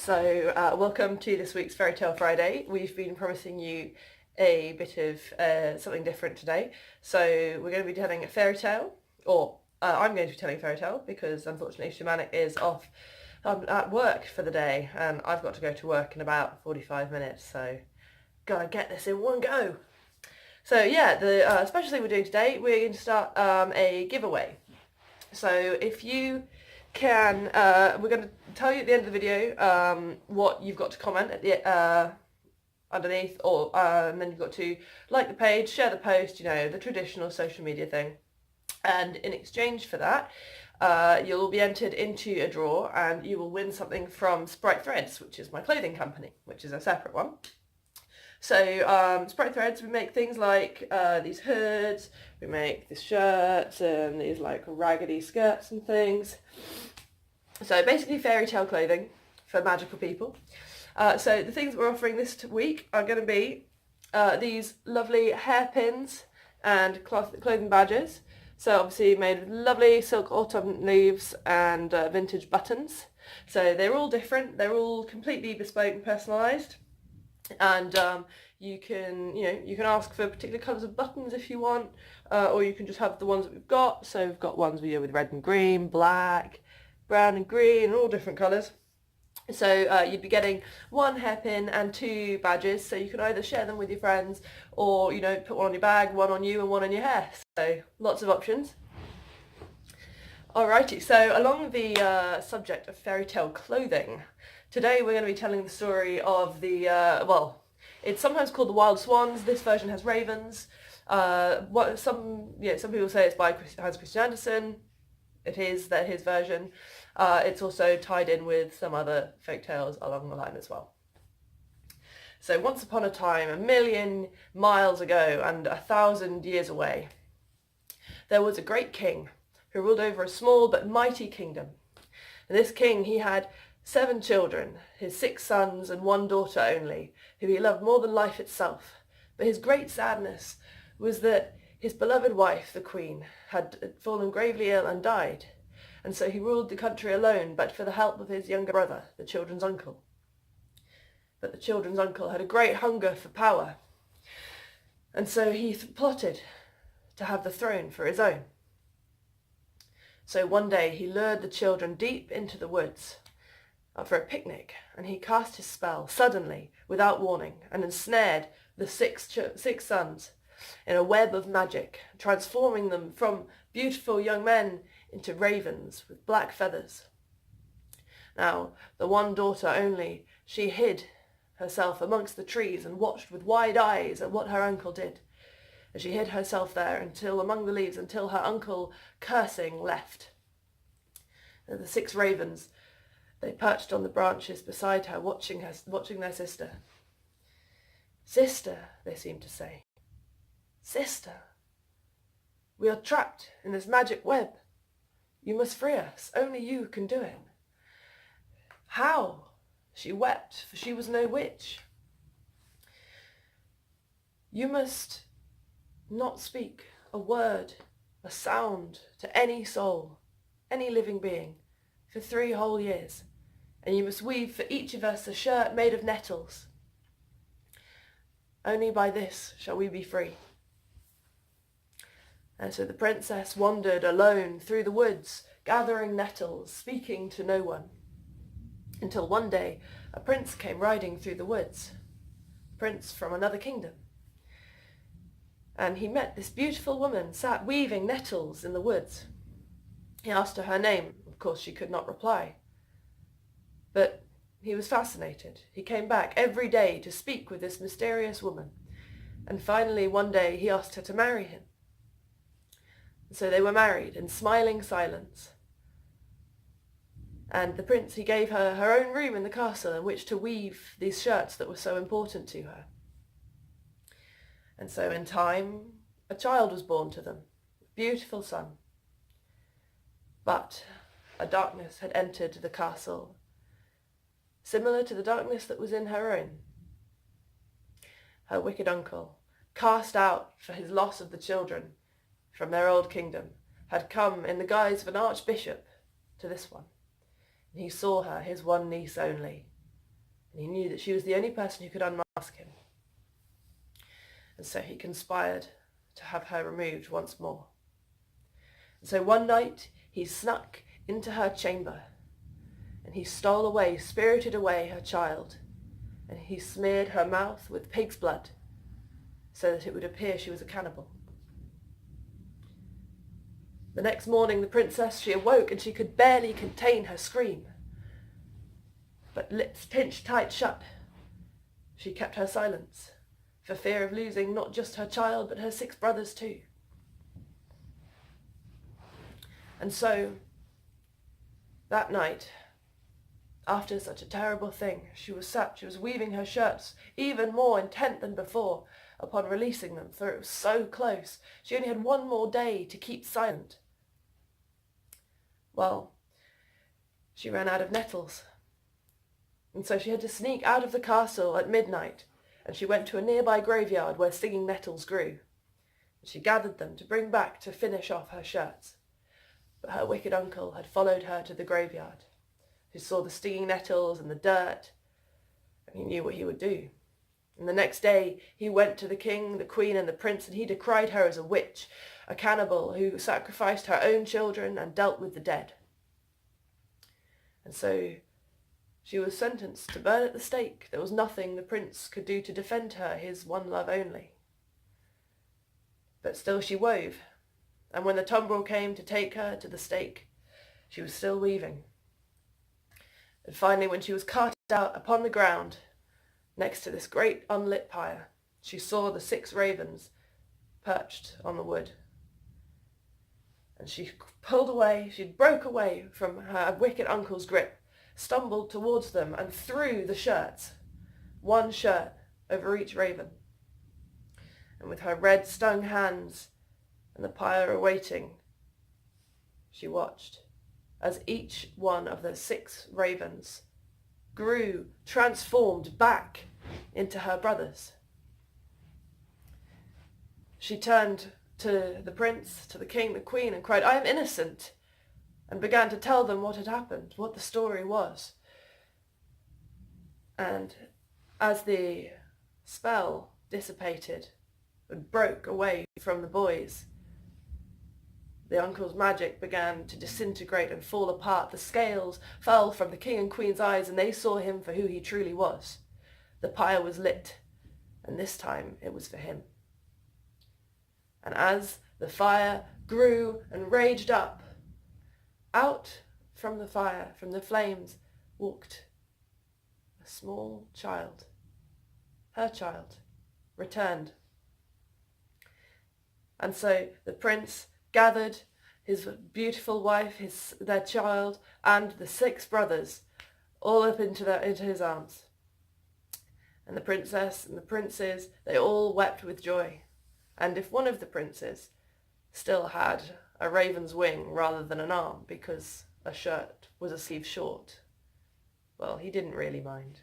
Welcome to this week's Fairytale Friday. We've been promising you a bit of something different today. So we're going to be telling a fairy tale, or I'm going to be telling a fairy tale because unfortunately Shamanic is off at work for the day and I've got to go to work in about 45 minutes, so gotta get this in one go. So yeah, the special thing we're doing today, we're going to start a giveaway. So if you can, we're going to tell you at the end of the video what you've got to comment at the underneath, or and then you've got to like the page, share the post, you know, the traditional social media thing. And in exchange for that, you'll be entered into a draw and you will win something from Sprite Threads, which is my clothing company, which is a separate one. So Sprite Threads, we make things like these hoods, we make these shirts and these like raggedy skirts and things. So basically fairy tale clothing for magical people. So the things we're offering this week are going to be these lovely hairpins and clothing badges. So obviously made with lovely silk autumn leaves and vintage buttons. So they're all different, they're all completely bespoke and personalised. And you can ask for particular colours of buttons if you want, or you can just have the ones that we've got. So we've got ones with red and green, black, brown and green, and all different colours. So you'd be getting one hairpin and 2 badges, so you can either share them with your friends or, you know, put one on your bag, one on you and one on your hair. So lots of options. Alrighty, so along the subject of fairy tale clothing, today we're going to be telling the story of the, it's sometimes called the Wild Swans. This version has ravens. Some people say it's by Hans Christian Andersen. It is his version. It's also tied in with some other folk tales along the line as well. So once upon a time, 1,000,000 miles ago and 1,000 years away, there was a great king who ruled over a small but mighty kingdom. And this king, he had 7 children, his 6 sons and 1 daughter only, who he loved more than life itself. But his great sadness was that his beloved wife, the queen, had fallen gravely ill and died. And so he ruled the country alone, but for the help of his younger brother, the children's uncle. But the children's uncle had a great hunger for power. And so he plotted to have the throne for his own. So one day he lured the children deep into the woods for a picnic, and he cast his spell suddenly, without warning, and ensnared the 6 sons in a web of magic, transforming them from beautiful young men into ravens with black feathers. Now, the 1 daughter only, she hid herself amongst the trees and watched with wide eyes at what her uncle did. And she hid herself there among the leaves until her uncle, cursing, left. And the 6 ravens, they perched on the branches beside her, watching their sister. "Sister," they seemed to say, "Sister, we are trapped in this magic web. You must free us. Only you can do it." "How?" She wept, for she was no witch. "You must not speak a word, a sound to any soul, any living being, for 3 whole years, and you must weave for each of us a shirt made of nettles. Only by this shall we be free." And so the princess wandered alone through the woods, gathering nettles, speaking to no one, until one day a prince came riding through the woods, a prince from another kingdom. And he met this beautiful woman sat weaving nettles in the woods. He asked her name. Of course she could not reply. But he was fascinated. He came back every day to speak with this mysterious woman. And finally one day he asked her to marry him. And so they were married in smiling silence. And the prince, he gave her her own room in the castle in which to weave these shirts that were so important to her. And so in time, a child was born to them, a beautiful son. But a darkness had entered the castle, similar to the darkness that was in her own. Her wicked uncle, cast out for his loss of the children from their old kingdom, had come in the guise of an archbishop to this one. And he saw her, his one niece only, and he knew that she was the only person who could unmask him. And so he conspired to have her removed once more. And so one night he snuck into her chamber, and he stole away, spirited away her child, and he smeared her mouth with pig's blood so that it would appear she was a cannibal. The next morning the princess, she awoke and she could barely contain her scream. But lips pinched tight shut, she kept her silence, for fear of losing not just her child but her 6 brothers too. And so, that night, after such a terrible thing, she was weaving her shirts even more intent than before upon releasing them, for it was so close. She only had one more day to keep silent. Well, she ran out of nettles, and so she had to sneak out of the castle at midnight, and she went to a nearby graveyard where stinging nettles grew. And she gathered them to bring back to finish off her shirts. But her wicked uncle had followed her to the graveyard. He saw the stinging nettles and the dirt, and he knew what he would do. And the next day he went to the king, the queen, and the prince, and he decried her as a witch, a cannibal who sacrificed her own children and dealt with the dead. And so she was sentenced to burn at the stake. There was nothing the prince could do to defend her, his one love only. But still she wove, and when the tumbrel came to take her to the stake, she was still weaving. And finally, when she was carted out upon the ground, next to this great unlit pyre, she saw the 6 ravens perched on the wood. And she broke away from her wicked uncle's grip, stumbled towards them and threw the shirts, 1 shirt over each raven. And with her red stung hands and the pyre awaiting, she watched as each one of the 6 ravens grew, transformed back into her brothers. She turned to the prince, to the king, the queen, and cried, "I am innocent," and began to tell them what had happened, what the story was. And as the spell dissipated and broke away from the boys, the uncle's magic began to disintegrate and fall apart. The scales fell from the king and queen's eyes, and they saw him for who he truly was. The pyre was lit, and this time it was for him. And as the fire grew and raged up, out from the fire, from the flames, walked a small child. Her child returned. And so the prince gathered his beautiful wife, their child, and the 6 brothers all up into his arms. And the princess and the princes, they all wept with joy. And if one of the princes still had a raven's wing rather than an arm because a shirt was a sleeve short, well, he didn't really mind.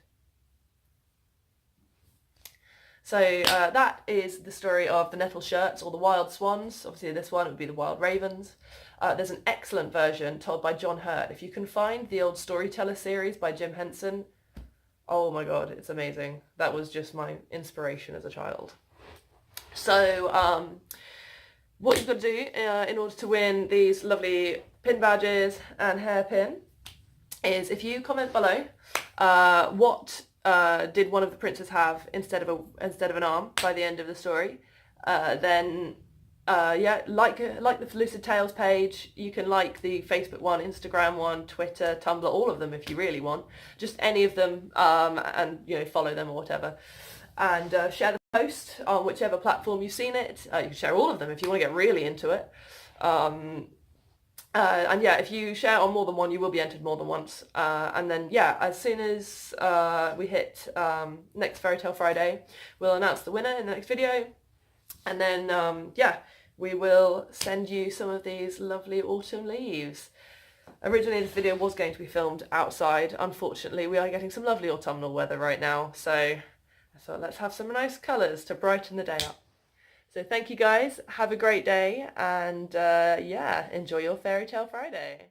So that is the story of the Nettle shirts, or the wild swans. Obviously this one would be the wild ravens. There's an excellent version told by John Hurt. If you can find the old Storyteller series by Jim Henson, oh my god, it's amazing. That was just my inspiration as a child. So what you've got to do in order to win these lovely pin badges and hairpin is, if you comment below what did one of the princes have instead of an arm by the end of the story, then yeah, like the Lucid Tales page. You can like the Facebook one, Instagram one, Twitter, Tumblr, all of them if you really want. Just any of them, and follow them or whatever, and share the post on whichever platform you've seen it. You can share all of them if you want to get really into it. And yeah, if you share on more than one, you will be entered more than once. And then yeah, as soon as we hit next Fairytale Friday, we'll announce the winner in the next video. And then yeah, we will send you some of these lovely autumn leaves. Originally this video was going to be filmed outside. Unfortunately, we are getting some lovely autumnal weather right now, so I thought let's have some nice colours to brighten the day up. So thank you guys, have a great day, and yeah, enjoy your Fairytale Friday.